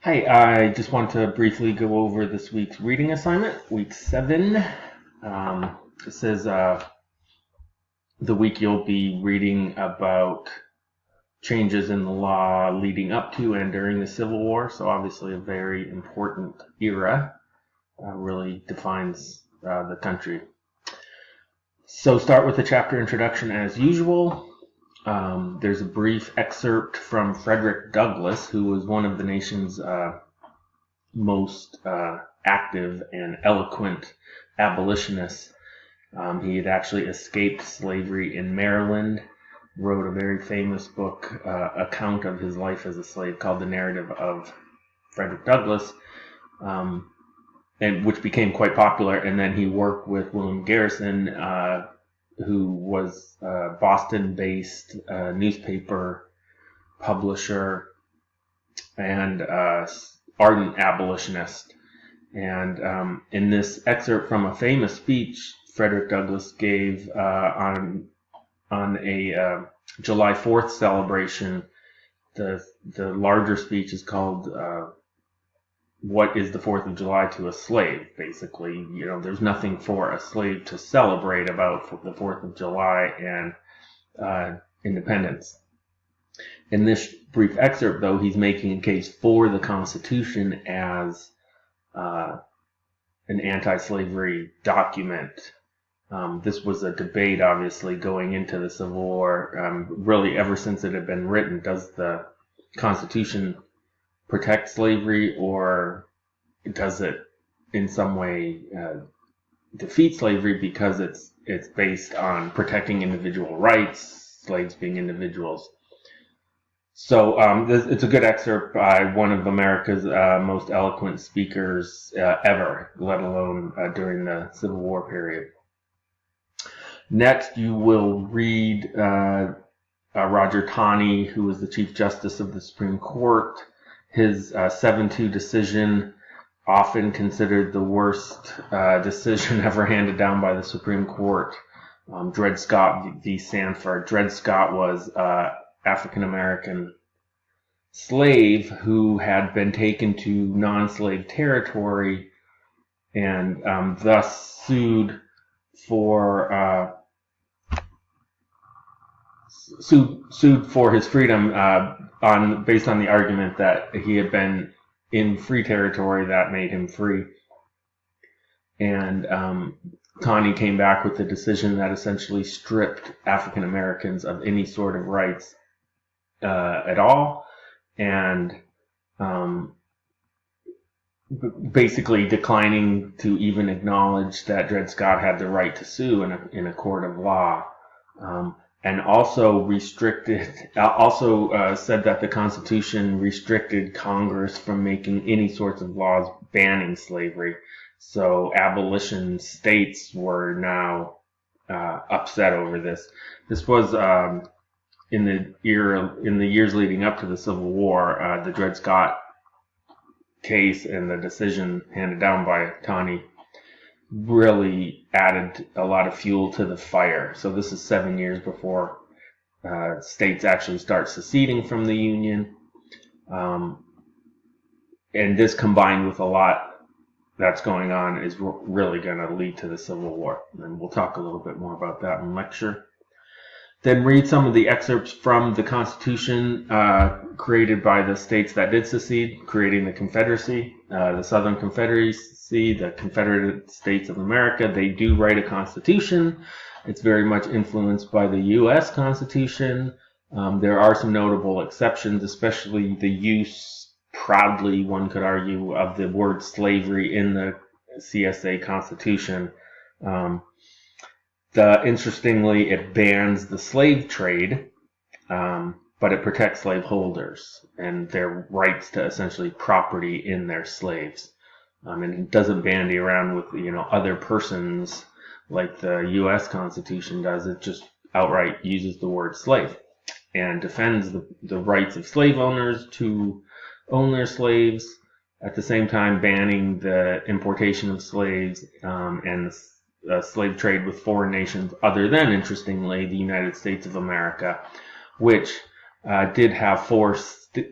Hi, I just want to briefly go over this week's reading assignment, week 7. This is the week you'll be reading about changes in the law leading up to and during the Civil War, so obviously a very important era, really defines the country. So start with the chapter introduction as usual. There's a brief excerpt from Frederick Douglass, who was one of the nation's most active and eloquent abolitionists. He had actually escaped slavery in Maryland, wrote a very famous book, account of his life as a slave called The Narrative of Frederick Douglass, and which became quite popular. And then he worked with William Garrison, who was a Boston-based newspaper publisher and ardent abolitionist. And in this excerpt from a famous speech Frederick Douglass gave on a July 4th celebration, the larger speech is called "What is the 4th of July to a Slave?" Basically, there's nothing for a slave to celebrate about the 4th of July and independence. In this brief excerpt, though, he's making a case for the Constitution as an anti-slavery document. This was a debate, obviously, going into the Civil War. Really, ever since it had been written, does the Constitution protect slavery, or does it in some way defeat slavery because it's based on protecting individual rights, slaves being individuals? So it's a good excerpt by one of America's most eloquent speakers ever, let alone during the Civil War period. Next, you will read Roger Taney, who was the Chief Justice of the Supreme Court. His 7-2 decision, often considered the worst decision ever handed down by the Supreme Court. Dred Scott v. Sanford. Dred Scott was African-American slave who had been taken to non-slave territory and thus sued for his freedom based on the argument that he had been in free territory that made him free. And Taney came back with a decision that essentially stripped African Americans of any sort of rights at all, and basically declining to even acknowledge that Dred Scott had the right to sue in a court of law, and also said that the Constitution restricted Congress from making any sorts of laws banning slavery. So abolition states were now upset over this. This was in the years leading up to the Civil War. The Dred Scott case and the decision handed down by Taney really added a lot of fuel to the fire. So this is 7 years before states actually start seceding from the Union. And this, combined with a lot that's going on, is really going to lead to the Civil War. And we'll talk a little bit more about that in lecture. Then read some of the excerpts from the Constitution created by the states that did secede, creating the Confederacy, the Southern Confederacy, the Confederate States of America. They do write a Constitution. It's very much influenced by the U.S. Constitution. There are some notable exceptions, especially the use, proudly one could argue, of the word slavery in the CSA Constitution. Interestingly, it bans the slave trade, but it protects slaveholders and their rights to essentially property in their slaves. And it doesn't bandy around with other persons like the U.S. Constitution does. It just outright uses the word slave and defends the rights of slave owners to own their slaves, at the same time banning the importation of slaves and slave trade with foreign nations other than, interestingly, the United States of America, which did have four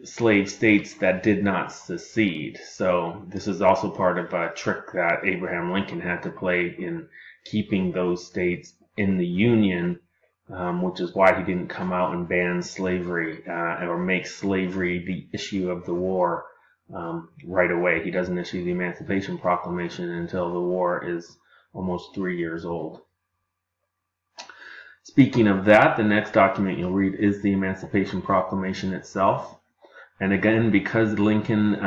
slave states that did not secede. So this is also part of a trick that Abraham Lincoln had to play in keeping those states in the Union, which is why he didn't come out and ban slavery or make slavery the issue of the war right away. He doesn't issue the Emancipation Proclamation until the war is almost 3 years old. Speaking of that, the next document you'll read is the Emancipation Proclamation itself. And again, because Lincoln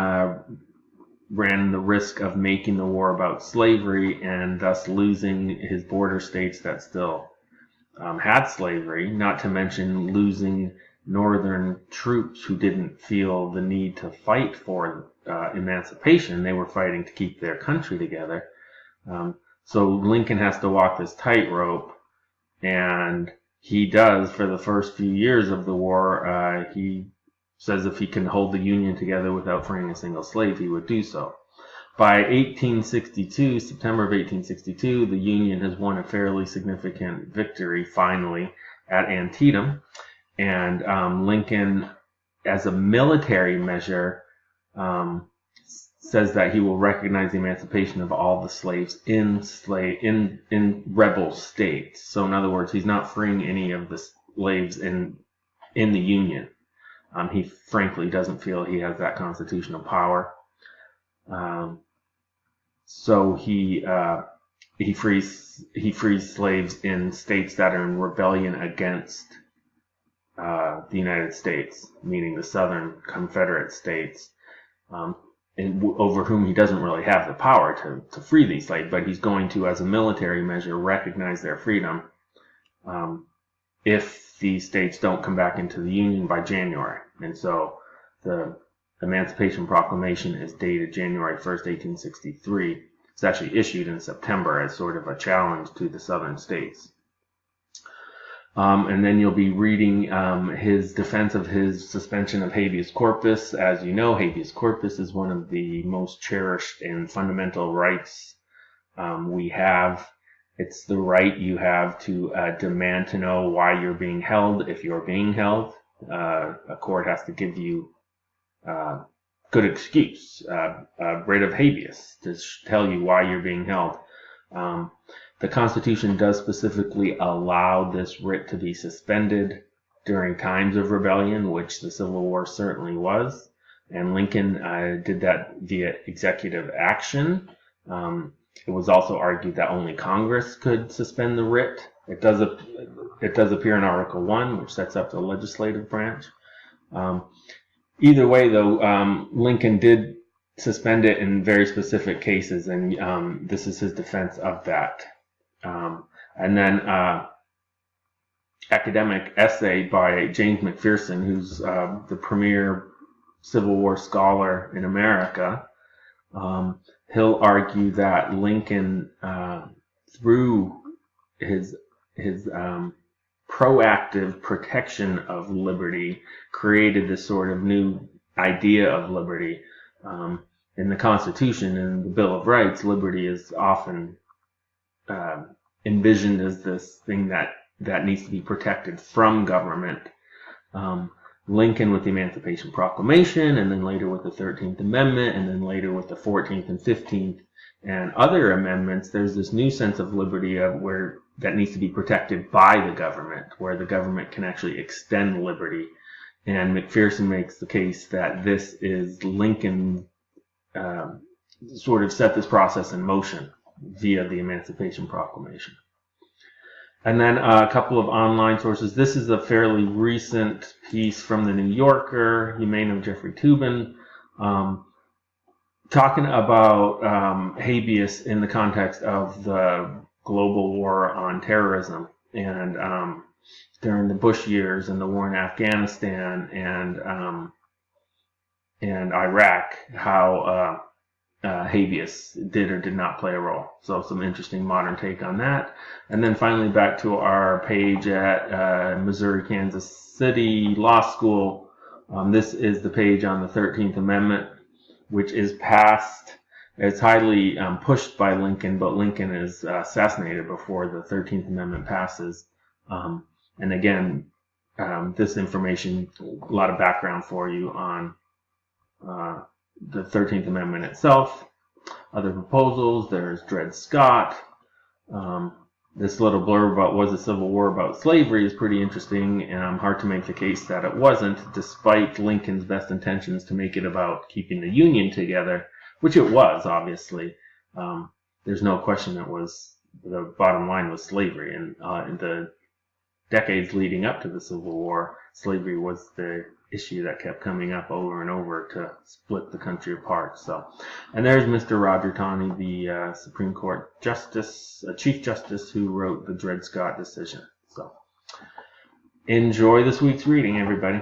ran the risk of making the war about slavery and thus losing his border states that still had slavery, not to mention losing northern troops who didn't feel the need to fight for emancipation. They were fighting to keep their country together. So Lincoln has to walk this tightrope. And he does for the first few years of the war. He says if he can hold the Union together without freeing a single slave, he would do so. By 1862, September of 1862, the Union has won a fairly significant victory, finally, at Antietam. And Lincoln, as a military measure, says that he will recognize the emancipation of all the slaves in rebel states. So in other words, he's not freeing any of the slaves in the Union. He frankly doesn't feel he has that constitutional power. So he frees slaves in states that are in rebellion against the United States, meaning the Southern Confederate states. And over whom he doesn't really have the power to free these slaves, but he's going to, as a military measure, recognize their freedom if these states don't come back into the Union by January. And so the Emancipation Proclamation is dated January 1st, 1863. It's actually issued in September as sort of a challenge to the southern states. And then you'll be reading his defense of his suspension of habeas corpus. As you know, habeas corpus is one of the most cherished and fundamental rights we have. It's the right you have to demand to know why you're being held if you're being held. A court has to give you good excuse, writ of habeas, to tell you why you're being held. The Constitution does specifically allow this writ to be suspended during times of rebellion, which the Civil War certainly was. And Lincoln did that via executive action. It was also argued that only Congress could suspend the writ. It does appear in Article 1, which sets up the legislative branch. Either way, though, Lincoln did suspend it in very specific cases, and this is his defense of that. And then academic essay by James McPherson, who's the premier Civil War scholar in America. He'll argue that Lincoln, through his proactive protection of liberty, created this sort of new idea of liberty. In the Constitution and the Bill of Rights, liberty is often envisioned as this thing that needs to be protected from government. Lincoln with the Emancipation Proclamation, and then later with the 13th Amendment, and then later with the 14th and 15th and other amendments, there's this new sense of liberty that needs to be protected by the government, where the government can actually extend liberty. And McPherson makes the case that this is Lincoln sort of set this process in motion via the Emancipation Proclamation. And then a couple of online sources. This is a fairly recent piece from the New Yorker. You may know Jeffrey Toobin, talking about habeas in the context of the global war on terrorism, and during the Bush years and the war in Afghanistan and Iraq, how habeas did or did not play a role. So some interesting modern take on that. And then finally back to our page at Missouri, Kansas City Law School. This is the page on the 13th Amendment, which is passed. It's highly pushed by Lincoln, but Lincoln is assassinated before the 13th Amendment passes. And again, this information, a lot of background for you on the 13th Amendment itself. Other proposals, there's Dred Scott. This little blurb about was the Civil War about slavery is pretty interesting, and hard to make the case that it wasn't, despite Lincoln's best intentions to make it about keeping the Union together, which it was, obviously. There's no question it was, the bottom line was slavery, and in the decades leading up to the Civil War, slavery was the issue that kept coming up over and over to split the country apart. So, and there's Mr. Roger Taney, the Supreme Court Justice, Chief Justice, who wrote the Dred Scott decision. So, enjoy this week's reading, everybody.